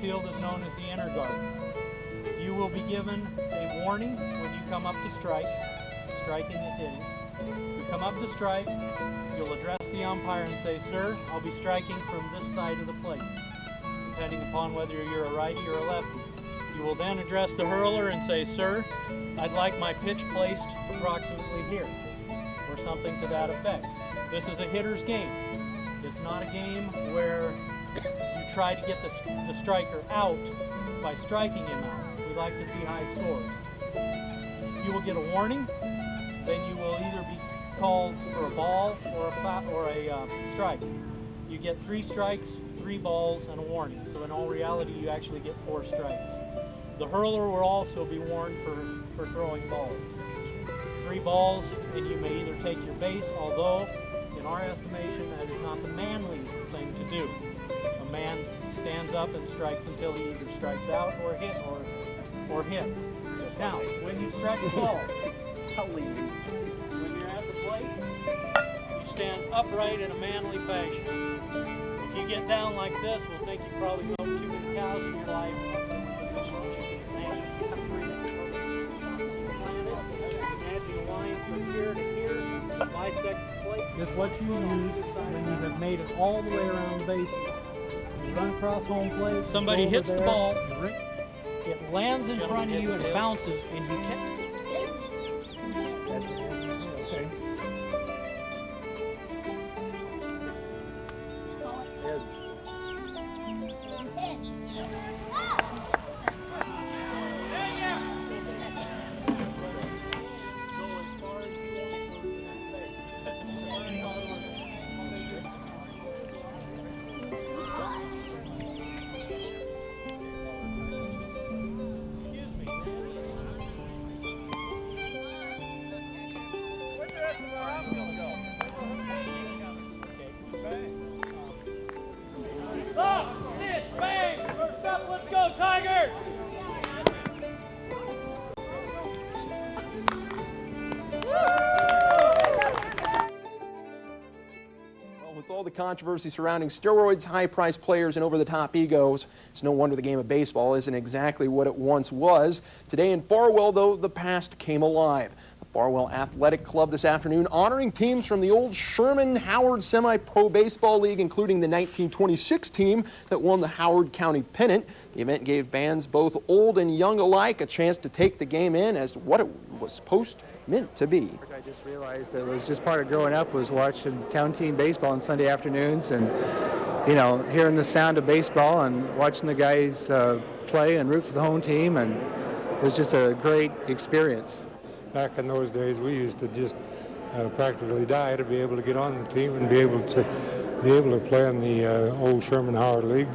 field is known as the inner garden. You will be given a warning when you come up to strike. Striking is hitting. You come up to strike, you'll address the umpire and say, "Sir, I'll be striking from this side of the plate," depending upon whether you're a righty or a lefty. You will then address the hurler and say, "Sir, I'd like my pitch placed approximately here," or something to that effect. This is a hitter's game. It's not a game where you try to get the striker out by striking him out. We like to see high scores. You will get a warning. Then you will either be called for a ball or a strike. You get 3 strikes, 3 balls, and a warning. So in all reality, you actually get 4 strikes. The hurler will also be warned for throwing balls. 3 balls, and you may either take your base, although in our estimation, that is not the manly thing to do. A man stands up and strikes until he either strikes out or hits. Now, when you strike a ball, when you're at the plate, you stand upright in a manly fashion. If you get down like this, we'll think you probably milked too many cows in your life. Imagine a line from here to here, bisect the plate. It's what you use when you have made it all the way around the base. You run across home plate. Somebody hits the ball. It lands in front of you and bounces, and you can't. With all the controversy surrounding steroids, high-priced players, and over-the-top egos, it's no wonder the game of baseball isn't exactly what it once was. Today in Farwell, though, the past came alive. The Farwell Athletic Club this afternoon honoring teams from the old Sherman-Howard Semi-Pro Baseball League, including the 1926 team that won the Howard County pennant. The event gave fans both old and young alike a chance to take the game in as what it was meant to be. I just realized that it was just part of growing up was watching town team baseball on Sunday afternoons and, you know, hearing the sound of baseball and watching the guys play and root for the home team, and it was just a great experience. Back in those days, we used to just practically die to be able to get on the team and be able to play in the old Sherman-Howard League.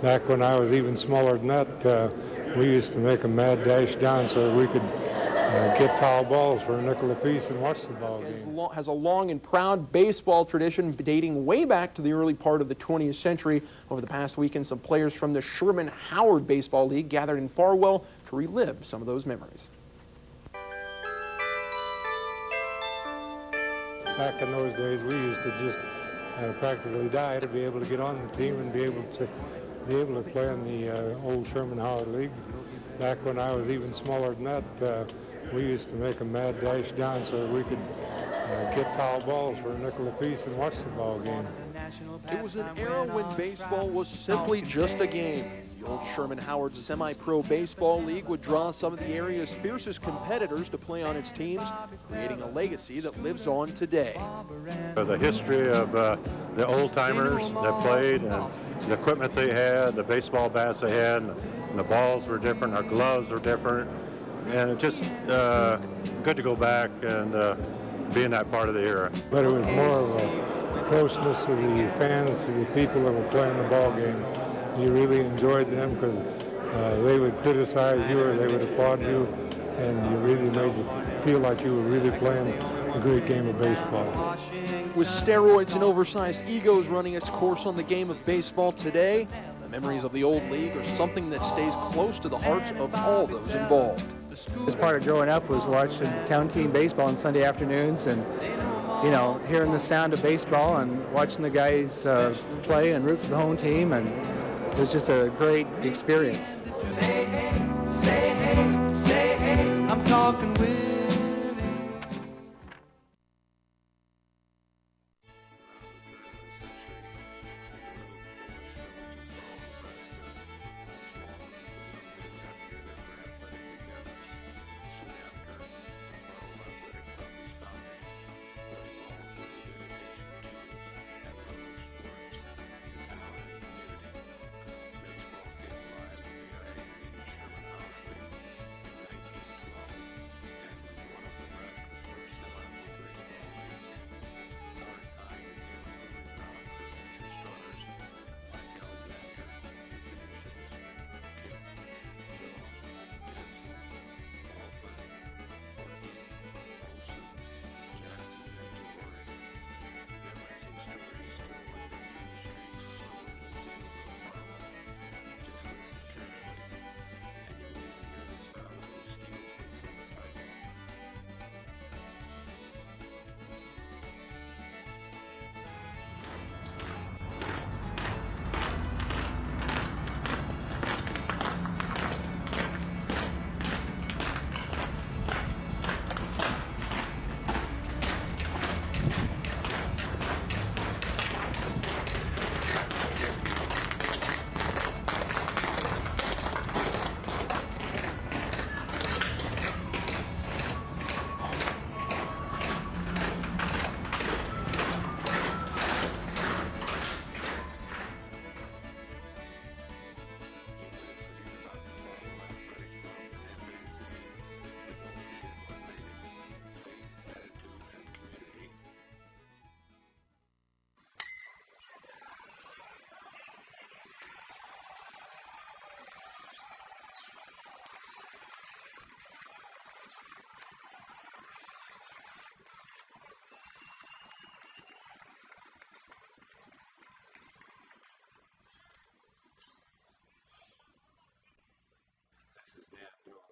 Back when I was even smaller than that, we used to make a mad dash down so that we could get foul balls for a nickel apiece and watch the ball game. Has a long and proud baseball tradition dating way back to the early part of the 20th century. Over the past weekend, some players from the Sherman-Howard Baseball League gathered in Farwell to relive some of those memories. Back in those days, we used to just practically die to be able to get on the team and be able to play in the old Sherman-Howard League. Back when I was even smaller than that, we used to make a mad dash down so that we could get foul balls for a nickel apiece and watch the ball game. It was an era when baseball was simply just a game. The old Sherman-Howard Semi-Pro Baseball League would draw some of the area's fiercest competitors to play on its teams, creating a legacy that lives on today. The history of the old-timers that played and the equipment they had, the baseball bats they had, and the balls were different, our gloves were different, and it's just good to go back and be in that part of the era. But it was more of a closeness to the fans, to the people that were playing the ball game. You really enjoyed them because they would criticize you or they would applaud you, and you really made you feel like you were really playing a great game of baseball. With steroids and oversized egos running its course on the game of baseball today, the memories of the old league are something that stays close to the hearts of all those involved. As part of growing up was watching town team baseball on Sunday afternoons and, you know, hearing the sound of baseball and watching the guys play and root for the home team, and it was just a great experience. Say hey, say hey, say hey, I'm talking women.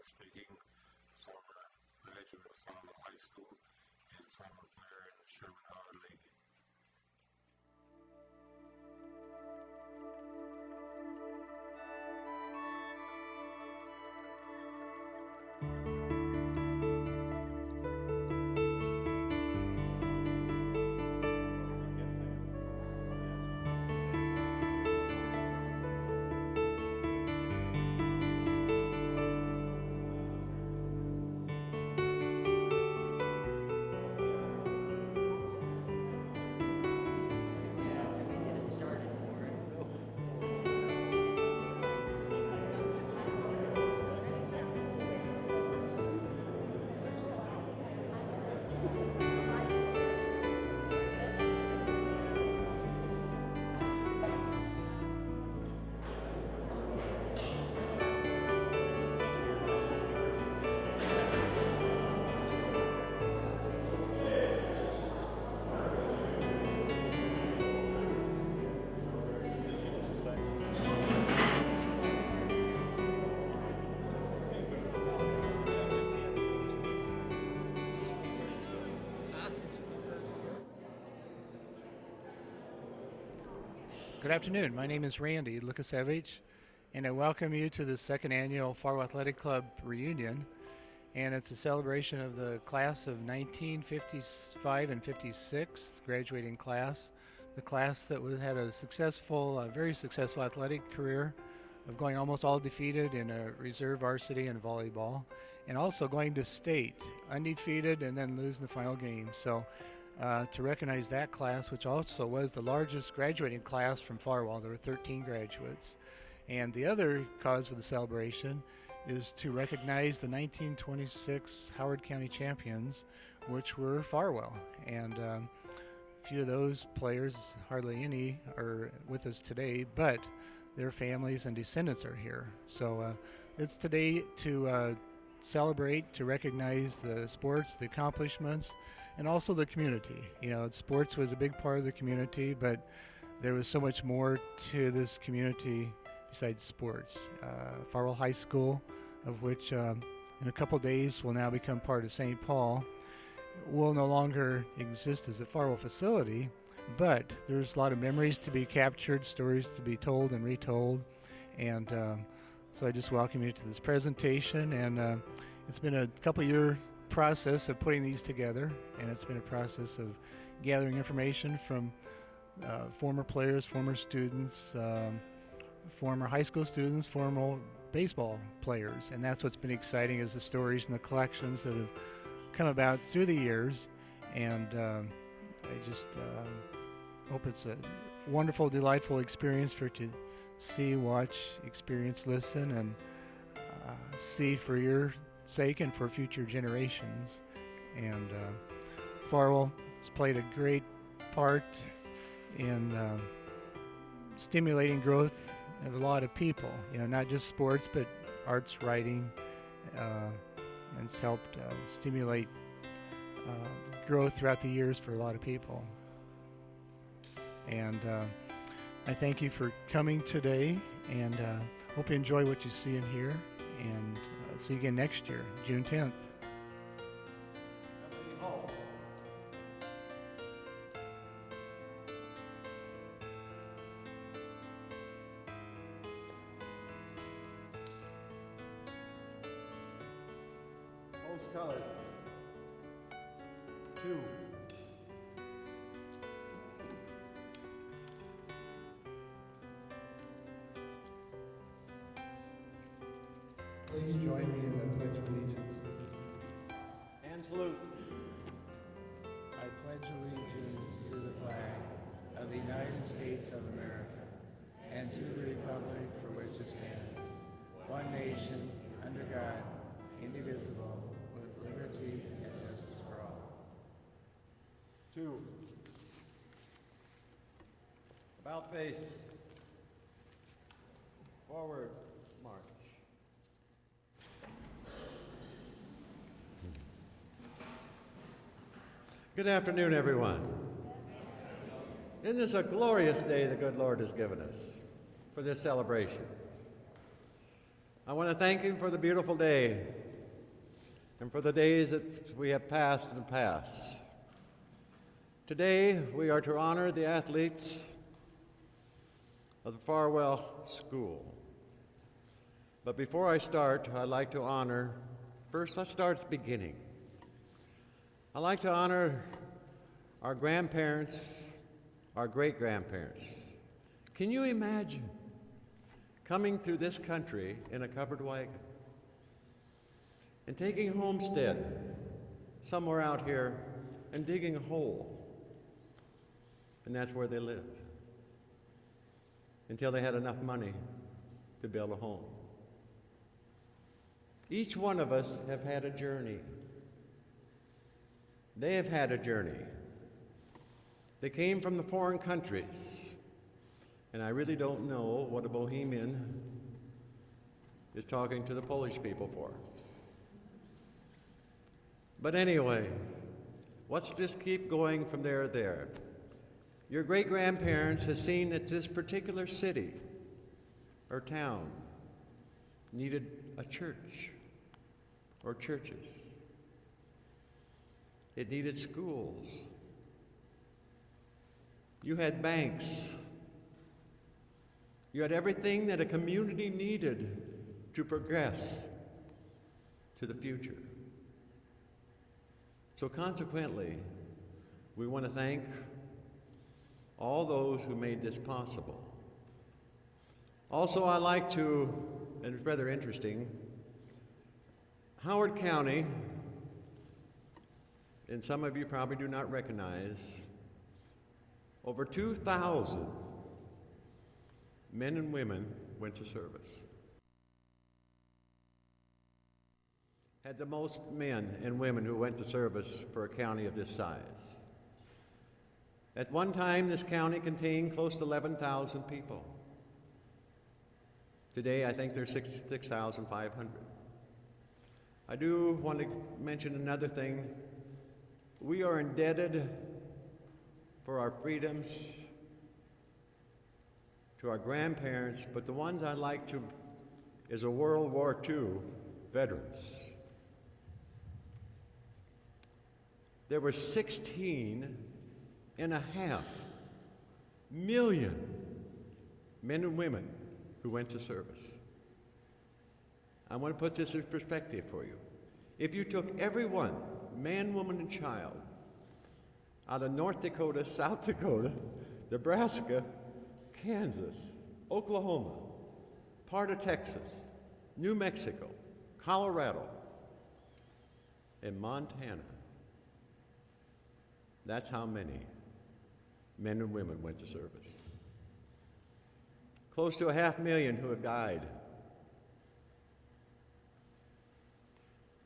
Speaking, former graduate of Farwell High School and former player in the Sherman Howard League. Good afternoon. My name is Randy Lukasevich, and I welcome you to the second annual Farwell Athletic Club reunion. And it's a celebration of the class of 1955 and 56, graduating class. The class that had a successful, very successful athletic career of going almost all defeated in a reserve varsity and volleyball, and also going to state undefeated and then losing the final game. So to recognize that class, which also was the largest graduating class from Farwell. There were 13 graduates. And the other cause for the celebration is to recognize the 1926 Howard County champions, which were Farwell. And a few of those players, hardly any, are with us today, but their families and descendants are here. So it's today to celebrate, to recognize the sports, the accomplishments, and also the community. You know, sports was a big part of the community, but there was so much more to this community besides sports. Farwell High School, of which in a couple days will now become part of St. Paul, will no longer exist as a Farwell facility, but there's a lot of memories to be captured, stories to be told and retold, and so I just welcome you to this presentation. And it's been a couple-year process of putting these together, and it's been a process of gathering information from former players, former students, former high school students, former baseball players, and that's what's been exciting, is the stories and the collections that have come about through the years. And I just hope it's a wonderful, delightful experience for to see, watch, experience, listen, and see for your sake and for future generations. And Farwell has played a great part in stimulating growth of a lot of people, not just sports, but arts, writing, and it's helped stimulate growth throughout the years for a lot of people. And I thank you for coming today, and hope you enjoy what you see and hear, and see you again next year, June 10th. Most colors. 2. Please join me in the Pledge of Allegiance. And salute. I pledge allegiance to the flag of the United States of America and to the republic for which it stands, one nation, under God, indivisible, with liberty and justice for all. 2. About face. Forward march. Good afternoon, everyone. Isn't this a glorious day the good Lord has given us for this celebration? I want to thank Him for the beautiful day and for the days that we have passed and passed. Today, we are to honor the athletes of the Farwell School. But before I start, I'd like to honor, first let's start at the beginning. I'd like to honor our grandparents, our great-grandparents. Can you imagine coming through this country in a covered wagon and taking a homestead somewhere out here and digging a hole? And that's where they lived until they had enough money to build a home. Each one of us have had a journey. They have had a journey. They came from the foreign countries, and I really don't know what a Bohemian is talking to the Polish people for. But anyway, let's just keep going from there to there. Your great-grandparents have seen that this particular city or town needed a church or churches. It needed schools. You had banks. You had everything that a community needed to progress to the future. So consequently, we want to thank all those who made this possible. Also, I like to, and it's rather interesting, Howard County, and some of you probably do not recognize, over 2,000 men and women went to service. Had the most men and women who went to service for a county of this size. At one time, this county contained close to 11,000 people. Today, I think there's 66,500. I do want to mention another thing. We are indebted for our freedoms to our grandparents, but the ones I'd like to is a World War II veterans. There were 16.5 million men and women who went to service. I want to put this in perspective for you. If you took every one, man, woman, and child, out of North Dakota, South Dakota, Nebraska, Kansas, Oklahoma, part of Texas, New Mexico, Colorado, and Montana, that's how many men and women went to service. Close to 500,000 who have died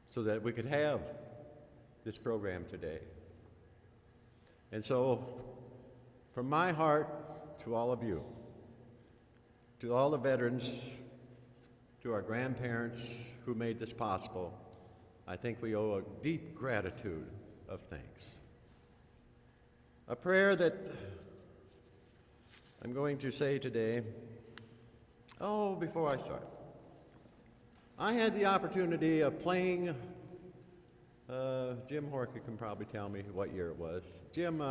so that we could have this program today. And so, from my heart to all of you, to all the veterans, to our grandparents who made this possible, I think we owe a deep gratitude of thanks. A prayer that I'm going to say today. Oh, before I start, I had the opportunity of playing, Jim Horka can probably tell me what year it was. Jim,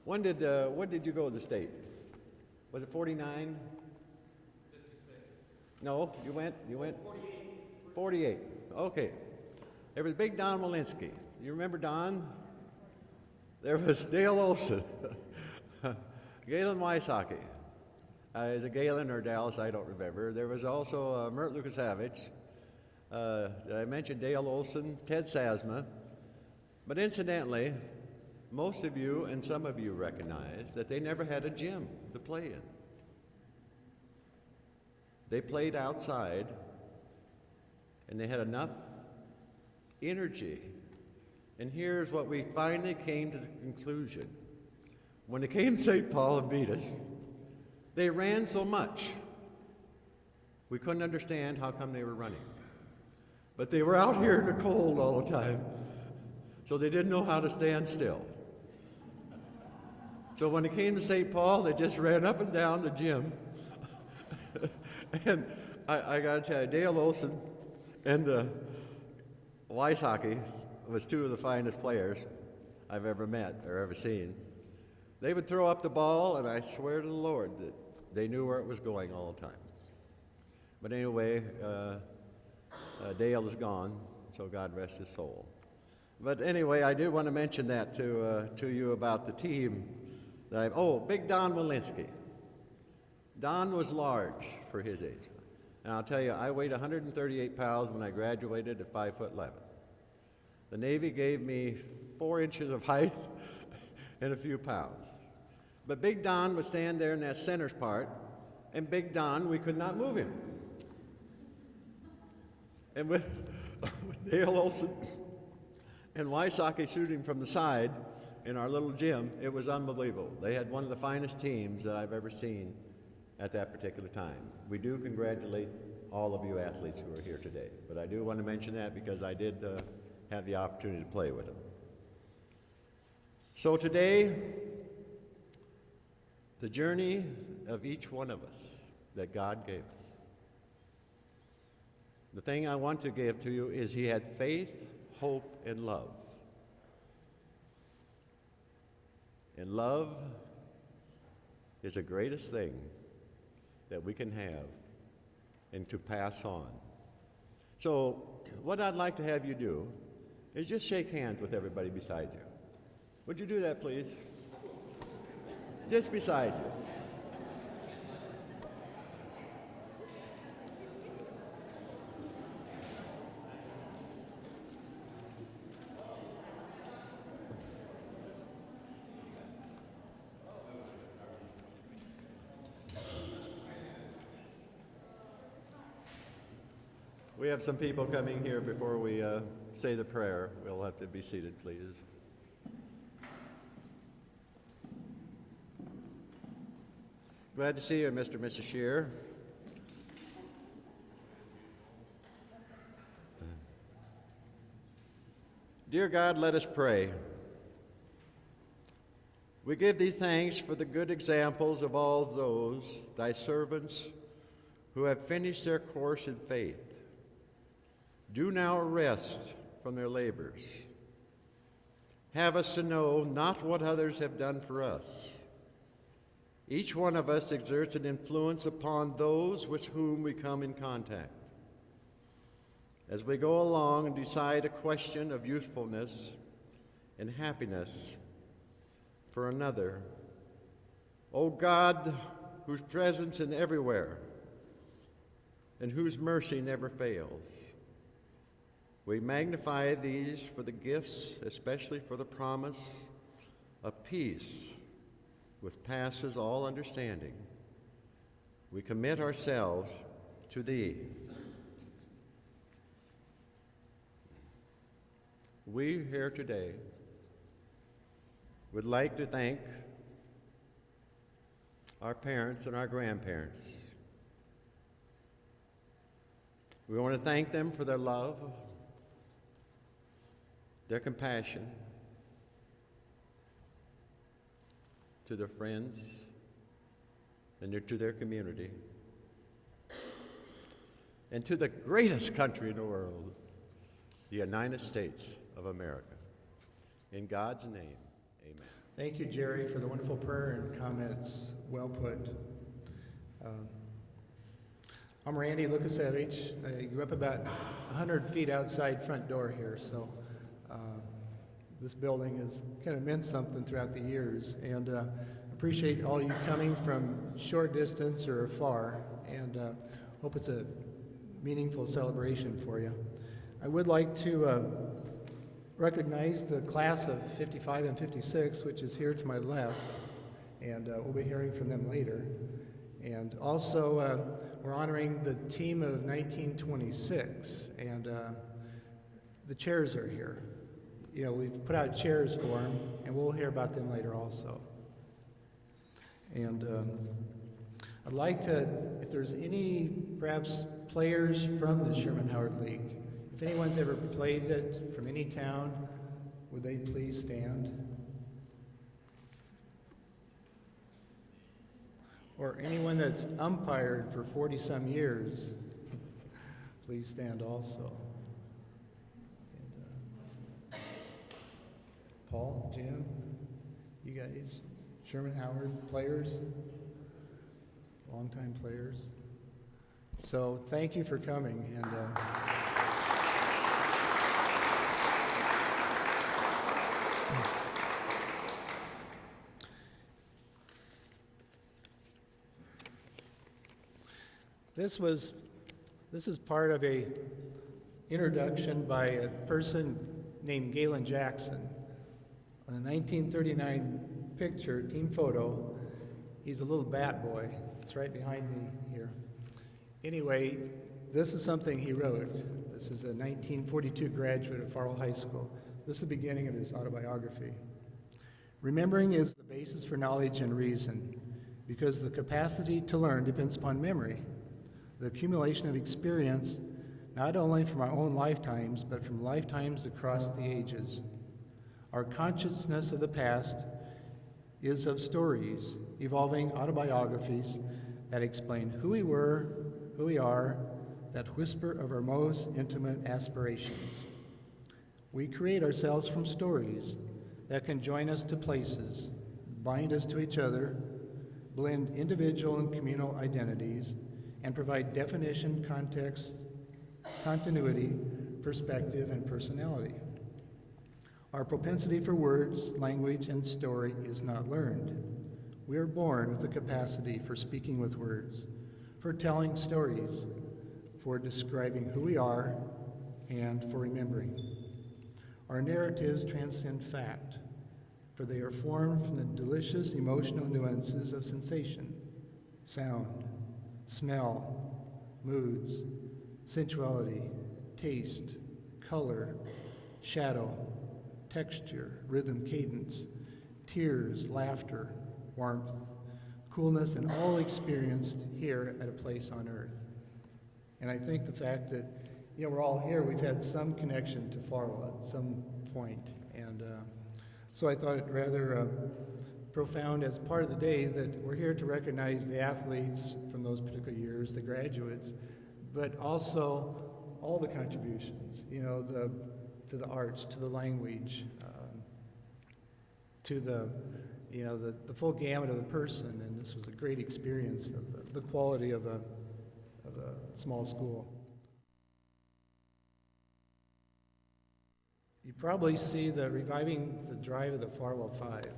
when did you go to the state? Was it 49? 56. No, you went? 48. 48, okay. There was Big Don Walensky. You remember Don? There was Dale Olson, Galen Wysocki. Is it Galen or Dallas? I don't remember. There was also Mert Lukasavich. I mentioned Dale Olson, Ted Sasma. But incidentally, most of you and some of you recognize that they never had a gym to play in. They played outside, and they had enough energy. And here's what we finally came to the conclusion. When they came to St. Paul and beat us, they ran so much, we couldn't understand how come they were running. But they were out here in the cold all the time, so they didn't know how to stand still. So when they came to St. Paul, they just ran up and down the gym. And I got to tell you, Dale Olson and Wysocki was two of the finest players I've ever met or ever seen. They would throw up the ball, and I swear to the Lord that they knew where it was going all the time. But anyway, Dale is gone, so God rest his soul. But anyway, I did want to mention that to you about the team. Big Don Walensky. Don was large for his age. And I'll tell you, I weighed 138 pounds when I graduated at 5'11". The Navy gave me 4 inches of height and a few pounds. But Big Don would stand there in that center's part, and Big Don, we could not move him. And with Dale Olson and Wysocki shooting from the side in our little gym, it was unbelievable. They had one of the finest teams that I've ever seen at that particular time. We do congratulate all of you athletes who are here today, but I do want to mention that because I did have the opportunity to play with them. So today, the journey of each one of us that God gave us. The thing I want to give to you is he had faith, hope, and love. And love is the greatest thing that we can have and to pass on. So what I'd like to have you do is just shake hands with everybody beside you. Would you do that, please? Just beside you. We have some people coming here before we say the prayer. We'll have to be seated, please. Glad to see you, Mr. and Mrs. Shear. Dear God, let us pray. We give thee thanks for the good examples of all those, thy servants, who have finished their course in faith. Do now rest from their labors. Have us to know not what others have done for us, Each one of us exerts an influence upon those with whom we come in contact. As we go along and decide a question of usefulness and happiness for another, O God, whose presence is everywhere and whose mercy never fails, we magnify these for the gifts, especially for the promise of peace which passes all understanding. We commit ourselves to Thee. We here today would like to thank our parents and our grandparents. We want to thank them for their love, their compassion to their friends and to their community, and to the greatest country in the world, the United States of America. In God's name, amen. Thank you, Jerry, for the wonderful prayer and comments. Well put. I'm Randy Lukasevich. I grew up about 100 feet outside front door here, so this building has kind of meant something throughout the years, and appreciate all you coming from short distance or afar, and hope it's a meaningful celebration for you. I would like to recognize the class of 55 and 56, which is here to my left, and we'll be hearing from them later. And also, we're honoring the team of 1926, and the chairs are here. You know, we've put out chairs for them, and we'll hear about them later also. And I'd like to, if there's any, perhaps, players from the Sherman-Howard League, if anyone's ever played it from any town, would they please stand? Or anyone that's umpired for 40-some years, please stand also. And, Paul, Jim, you guys, Sherman-Howard players, longtime players. So thank you for coming. And this is part of a introduction by a person named Galen Jackson. On the 1939 picture, team photo, he's a little bat boy. It's right behind me here. Anyway, this is something he wrote. This is a 1942 graduate of Farwell High School. This is the beginning of his autobiography. Remembering is the basis for knowledge and reason, because the capacity to learn depends upon memory, the accumulation of experience, not only from our own lifetimes, but from lifetimes across the ages. Our consciousness of the past is of stories, evolving autobiographies that explain who we were, who we are, that whisper of our most intimate aspirations. We create ourselves from stories that can join us to places, bind us to each other, blend individual and communal identities, and provide definition, context, continuity, perspective, and personality. Our propensity for words, language, and story is not learned. We are born with the capacity for speaking with words, for telling stories, for describing who we are, and for remembering. Our narratives transcend fact, for they are formed from the delicious emotional nuances of sensation, sound, smell, moods, sensuality, taste, color, shadow, texture, rhythm, cadence, tears, laughter, warmth, coolness, and all experienced here at a place on earth. And I think the fact that, you know, we're all here, we've had some connection to Farwell at some point. And so I thought it rather profound as part of the day that we're here to recognize the athletes from those particular years, the graduates, but also all the contributions, you know, to the arts, to the language, to the you know, the full gamut of the person, and this was a great experience of the quality of a small school. You probably see the reviving the drive of the Farwell Five.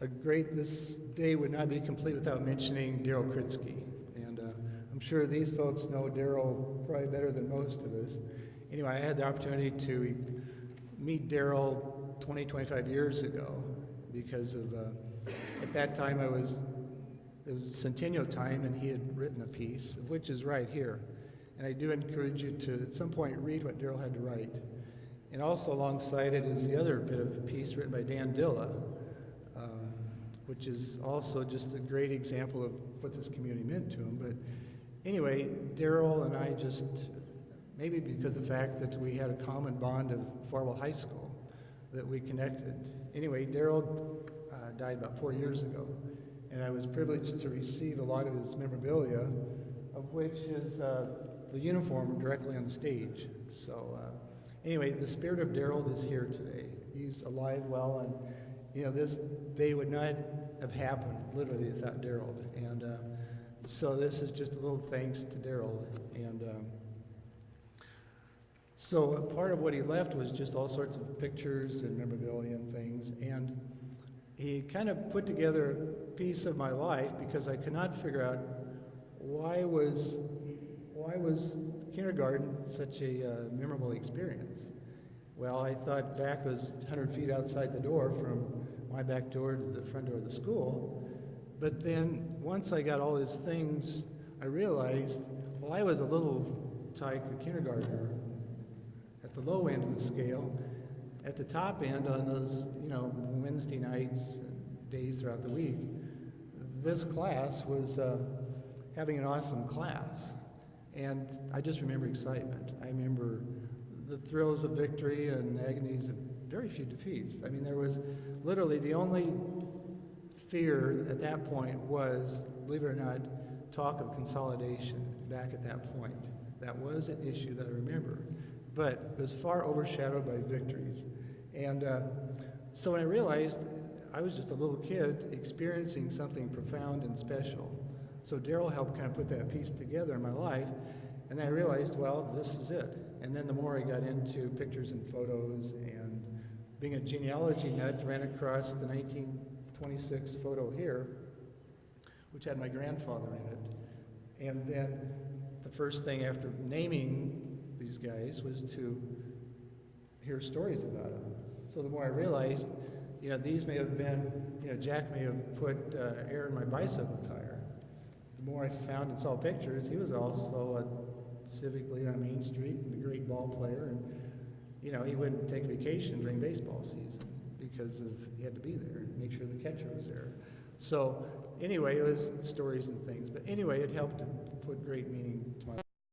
This day would not be complete without mentioning Daryl Kritzky, and I'm sure these folks know Daryl probably better than most of us. Anyway, I had the opportunity to meet Daryl 25 years ago because of, at that time it was Centennial time, and he had written a piece, of which is right here. And I do encourage you to, at some point, read what Daryl had to write. And also alongside it is the other bit of a piece written by Dan Dilla, which is also just a great example of what this community meant to him. But anyway, Daryl and I just, maybe because of the fact that we had a common bond of Farwell High School, that we connected. Anyway, Daryl died about 4 years ago, and I was privileged to receive a lot of his memorabilia, of which is the uniform directly on the stage. So anyway, the spirit of Daryl is here today. He's alive, well, and you know, this day would not have happened literally without Daryl. And so this is just a little thanks to Daryl. And so a part of what he left was just all sorts of pictures and memorabilia and things. And he kind of put together a piece of my life because I could not figure out why was kindergarten such a memorable experience. Well, I thought back was 100 feet outside the door from my back door to the front door of the school. But then once I got all these things, I realized, well, I was a little tyke kindergartner at the low end of the scale. At the top end, on those, you know, Wednesday nights and days throughout the week, this class was having an awesome class. And I just remember excitement. I remember the thrills of victory and agonies of very few defeats. I mean, there was literally the only fear at that point was, believe it or not, talk of consolidation back at that point. That was an issue that I remember, but it was far overshadowed by victories. And so when I realized I was just a little kid experiencing something profound and special. So Daryl helped kind of put that piece together in my life, and then I realized, well, this is it. And then the more I got into pictures and photos, and being a genealogy nut, ran across the 1926 photo here, which had my grandfather in it. And then the first thing after naming these guys was to hear stories about them. So the more I realized, you know, these may have been, you know, Jack may have put air in my bicycle tire. The more I found and saw pictures, he was also a civic leader on Main Street and a great ball player, and you know, he wouldn't take vacation during baseball season because he had to be there and make sure the catcher was there. So anyway, it was stories and things, but anyway, it helped to put great meaning to my life.